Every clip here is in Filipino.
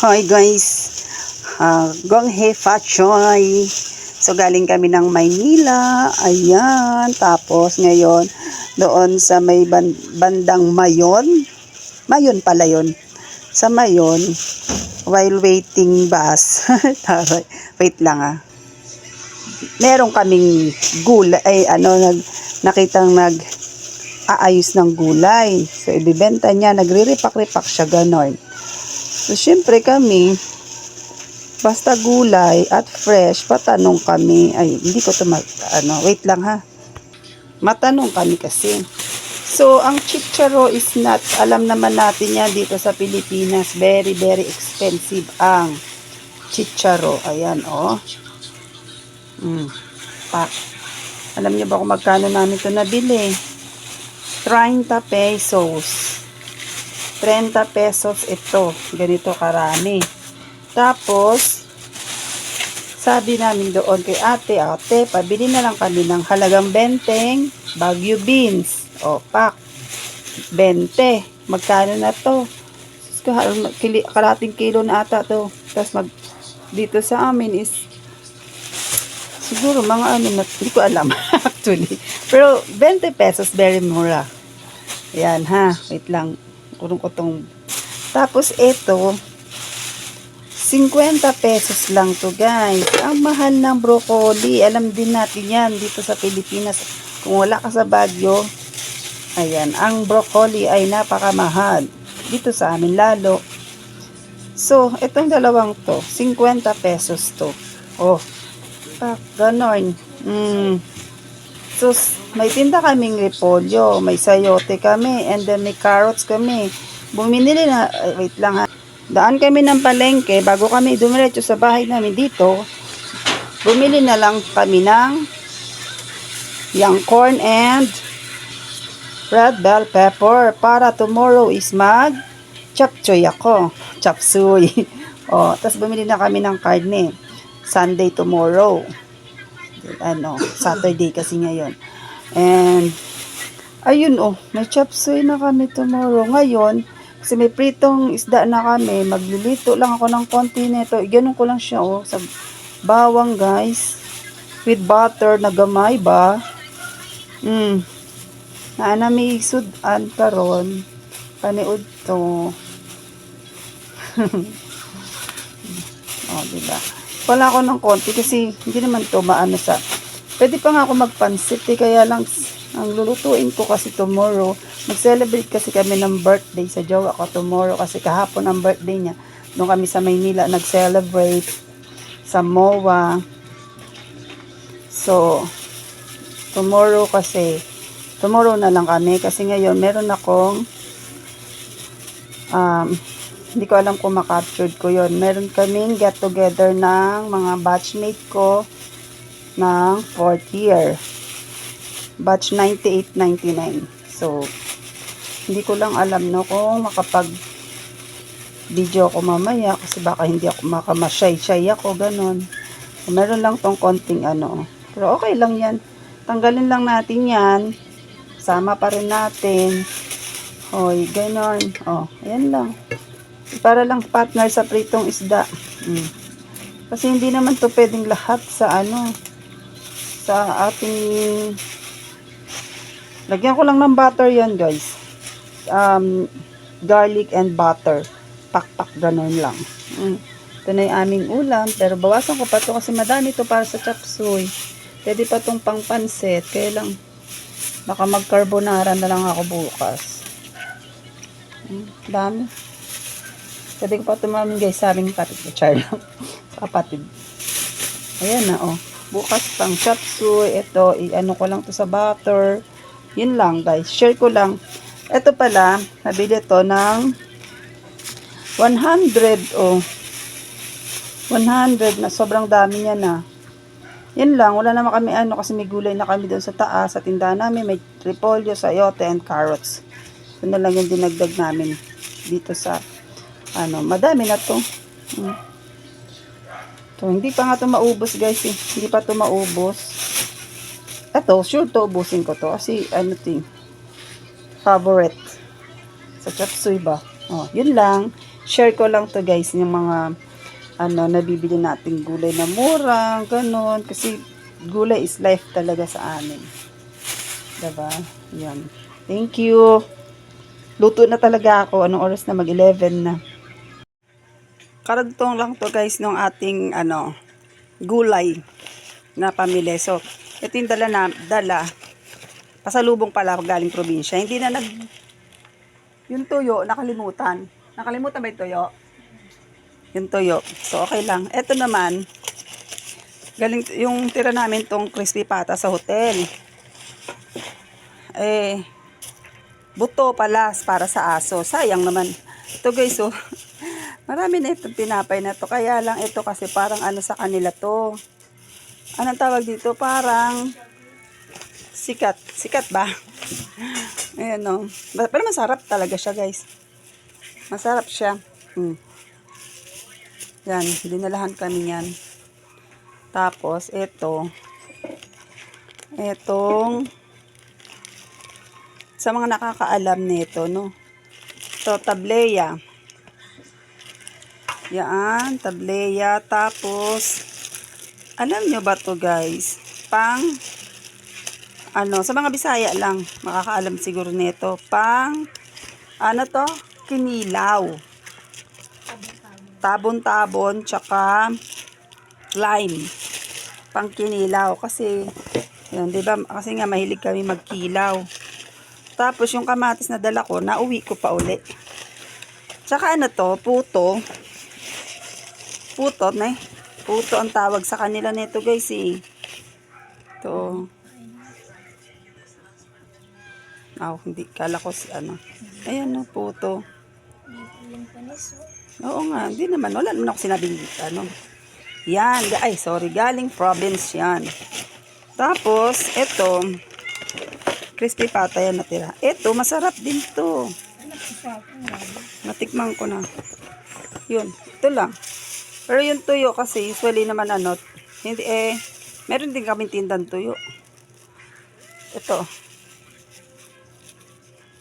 Hi guys, Gong Hei Fa Choy. So galing kami ng Maynila, ayan, tapos ngayon doon sa may bandang Mayon pala yon, sa Mayon, while waiting bus, wait lang meron kaming gulay, nakitang aayos ng gulay, so ibibenta niya, nagre-repack-repack siya, ganon. So syempre kami, basta gulay at fresh, patanong kami. Ay, hindi ko to wait lang Matanong kami kasi. So, ang chicharo is not, alam naman natin yan dito sa Pilipinas, very, very expensive ang chicharo. Ayan, oh. Pak. Alam niyo ba kung magkano namin ito nabili? 30 pesos. 30 pesos ito. Ganito karami. Tapos, sabi namin doon kay ate, pabili na lang kami ng halagang 20 Baguio beans. O, pak. 20. Magkano na to? Kalating kilo na ata to. Tapos dito sa amin is, siguro mga hindi ko alam actually. Pero 20 pesos, very mura. Ayan wait lang. Kurong ko tong. Tapos ito, 50 pesos lang to guys. Ang mahal ng broccoli. Alam din natin yan dito sa Pilipinas. Kung wala ka sa Baguio, ayan, ang broccoli ay napakamahal. Dito sa amin lalo. So, itong dalawang to, 50 pesos to. Oh, ganon. So, may tinda kaming repolyo, may sayote kami, and then may carrots kami. Bumili na, wait lang Daan kami ng palengke, bago kami dumiretso sa bahay namin dito, bumili na lang kami ng young corn and red bell pepper para tomorrow is chapsuy ako. Chapsuy. Tapos bumili na kami ng karne. Sunday tomorrow. Saturday kasi ngayon. And, ayun may chapsuy na kami tomorrow. Ngayon, kasi may pritong isda na kami, maglilito lang ako ng konti nito. Ganun ko lang siya sa bawang guys. With butter na gamay ba? May sudan karon. Paniud to. Diba? Wala ako ng konti kasi hindi naman to maano sa. Pwede pa nga ako magpansit kaya lang ang lulutuin ko kasi tomorrow. Mag-celebrate kasi kami ng birthday sa jowa ko tomorrow kasi kahapon ang birthday niya. Doon kami sa Maynila nag-celebrate sa MOA. So, tomorrow na lang kami kasi ngayon meron akong hindi ko alam kung makaptured ko yon. Meron kaming get together ng mga batchmate ko ng 4th year. Batch 98-99. So, hindi ko lang alam kung makapag video ako mamaya kasi baka hindi ako makamasyay ako, ganon. So, meron lang tong konting pero okay lang yan. Tanggalin lang natin yan. Sama pa rin natin. Hoy, ganon. Ayan lang. Para lang partner sa pritong isda. Kasi hindi naman to pwedeng lahat sa sa ating lagyan ko lang ng butter yan guys. Garlic and butter. Pak-pak ganon lang. Ito na yung aming ulam. Pero bawasan ko pa to kasi madami to para sa chapsuy. Pwede pa tong pang pansit. Kaya lang baka mag-carbonara na lang ako bukas. Dami. Pwede ko pa tumamin guys sa aming kapatid. Sa kapatid. Ayan na bukas pang chapsuy. Ito, ko lang to sa butter. Yun lang guys. Share ko lang. Ito pala, nabili to ng 100 100 na sobrang dami niya na. Yun lang. Wala naman kami kasi may gulay na kami doon sa taas. Sa tindahan namin may repolyo, sayote, and carrots. Ito na lang yung dinagdag namin dito sa madami na to. So, hindi pa nga to maubos guys Hindi pa to maubos. Ito, sure to ubusin ko to. Kasi favorite. Sa chapsuy ba? Yun lang. share ko lang to guys, yung mga nabibili nating gulay na mura, ganun. Kasi gulay is life talaga sa amin. Diba? Yan. Thank you. Luto na talaga ako. Anong oras na? Mag-11 na. Karagtong lang to guys ng ating gulay na pamili. So, ito yung dala. Pasalubong pala ako galing probinsya. Hindi na yung tuyo, nakalimutan. Nakalimutan ba yung tuyo? Yung tuyo. So, okay lang. Ito naman, galing yung tira namin tong crispy pata sa hotel. Buto palas para sa aso. Sayang naman. Ito guys, oh. Marami na itong tinapay na to. Kaya lang ito kasi parang sa kanila to. Anong tawag dito? Parang sikat. Sikat ba? Ayan, no. Pero masarap talaga siya, guys. Masarap siya. Yan, dinalahan kami yan. Tapos, itong sa mga nakakaalam nito, no? Ito, tableya. Yan, tableya. Tapos, alam nyo ba to guys? Sa mga Bisaya lang, makakaalam siguro nito. Kinilaw. Tabon-tabon, tsaka lime. Pang kinilaw. Kasi, yan, diba? Kasi nga, mahilig kami magkilaw. Tapos, yung kamatis na dala ko, nauwi ko pa uli. Tsaka puto. Puto ang tawag sa kanila nito guys eh. Ito. Hindi. Kala ko Ayan no, puto. Oo nga, hindi naman. Wala naman ako sinabing Yan. Ay, sorry. Galing province yan. Tapos, ito. Crispy pata yan natira. Ito, masarap din to. Natikman ko na. Yun. Ito lang. Pero yung tuyo kasi, usually naman hindi meron din kami tindang tuyo. Ito.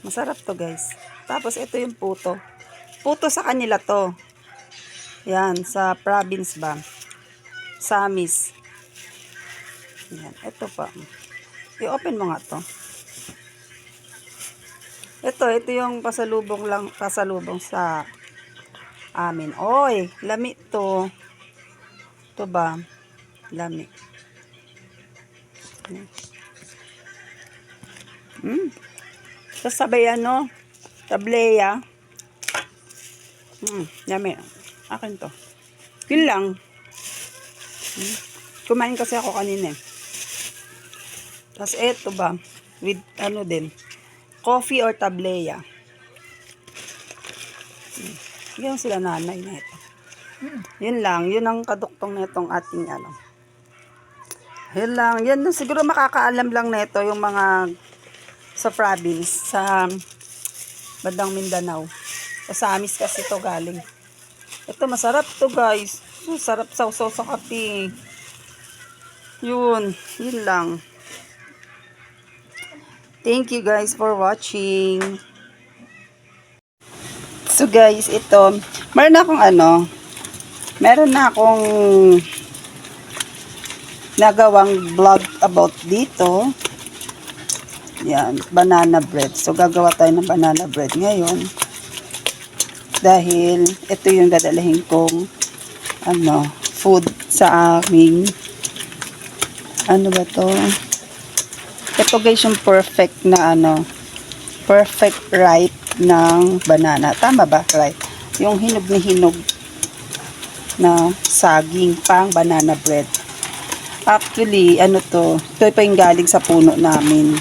Masarap to guys. Tapos ito yung puto. Puto sa kanila to. Yan, sa province ba? Samis. Yan, ito pa. I-open mo nga to. Ito yung pasalubong sa amin. Oy, lami to. Ito ba? Lami. Tapos sabay tableya. Yummy. Akin to. Yun lang. Kumain kasi ako kanina. Tapos eto ba? With din. Coffee or tableya. Yan sila nanay na ito. Yun lang. Yun ang kaduktong na itong ating Yun lang. Yan siguro makakaalam lang na ito yung mga sa province. Sa Bandang Mindanao. Sa Samis kasi to galing. Ito masarap to guys. Masarap sausaw sa kape. Yun lang. Thank you guys for watching. So guys, ito, meron na akong nagawang vlog about dito. Yan, banana bread. So gagawa tayo ng banana bread ngayon. Dahil ito yung dadalhin kong food sa aming ba to? Ito guys yung perfect na perfect ripe ng banana. Tama ba? Right. Yung hinog na hinog na saging pang banana bread. Actually, ito pa yung galing sa puno namin.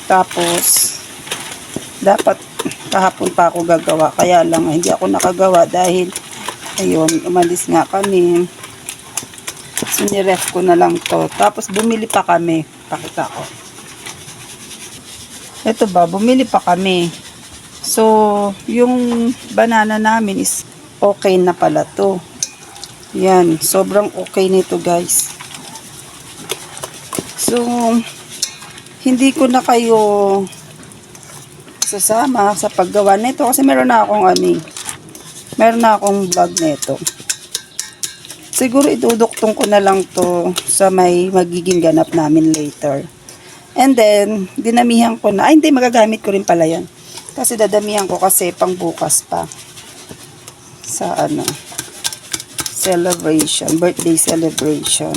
Tapos, dapat kahapon pa ako gagawa. Kaya lang, hindi ako nakagawa dahil, ayun, umalis nga kami. So, niref ko na lang to. Tapos, bumili pa kami. Pakita ko. Ito ba, bumili pa kami. So, yung banana namin is okay na pala to. Yan, sobrang okay nito guys. So, hindi ko na kayo sasama sa paggawa nito kasi meron na akong Meron na akong vlog nito. Siguro iduduktong ko na lang to sa may magiging ganap namin later. And then, dinamihan ko na. Ay, hindi, magagamit ko rin pala yan. Kasi dadamihan ko kasi pang bukas pa. Sa ano, celebration, birthday celebration.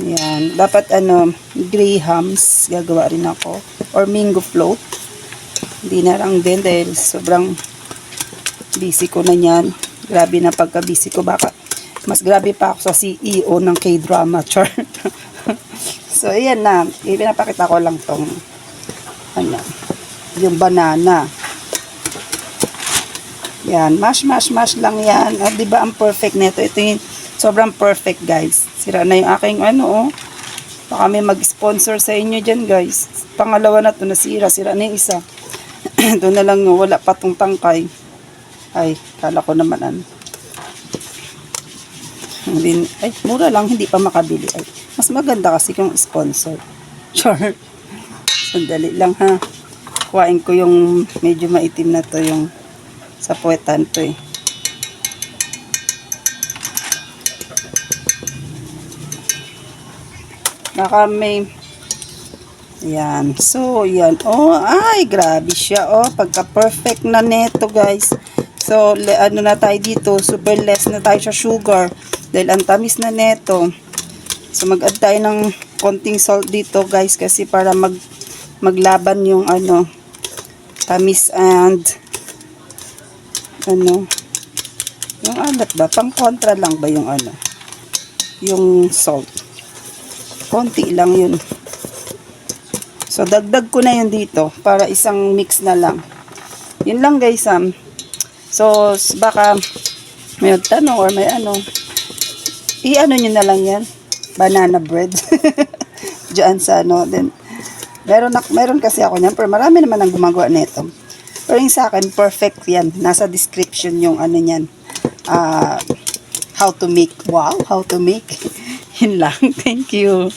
Yan. Dapat ano, grahams, gagawa rin ako. Or mango float. Hindi na lang din dahil sobrang busy ko na yan. Grabe na pagka-busy ko. Baka mas grabe pa ako sa CEO ng K-drama, char. So, ayan na. Pinapakita ko lang tong ano, yung banana. Yan. Mash lang yan. At diba ang perfect nito? Ito yung sobrang perfect, guys. Sira na yung aking ano, oh. Baka may mag-sponsor sa inyo dyan, guys. Pangalawa na to nasira. Sira na yung isa. Doon na lang wala pa tong tangkay. Ay, kala ko naman ano. Ay, mura lang, hindi pa makabili. Ay, mas maganda kasi kung sponsor. Sure. Sandali lang ha. Kuhain ko yung medyo maitim na to, yung sa puwetan to eh. Baka may yan. So, yan. Oh, ay, grabe siya. Oh, pagka-perfect na neto, guys. So, ano na tayo dito? Super less na tayo sa sugar. Dahil ang tamis na neto. So, mag-add tayo ng konting salt dito, guys. Kasi para maglaban yung ano, tamis and ano, yung alat ba? Pang kontra lang ba yung ano? Yung salt. Konti lang yun. So, dagdag ko na yun dito para isang mix na lang. Yun lang, guys. So, baka may tanong or may ano, i-ano nyo na lang yan. Banana bread. Diyan sa ano. Then, meron kasi ako niyan. Pero marami naman ang gumagawa nito. Pero yung sa akin, perfect yan. Nasa description yung ano niyan. How to make. Wow, how to make. Yun lang. Thank you.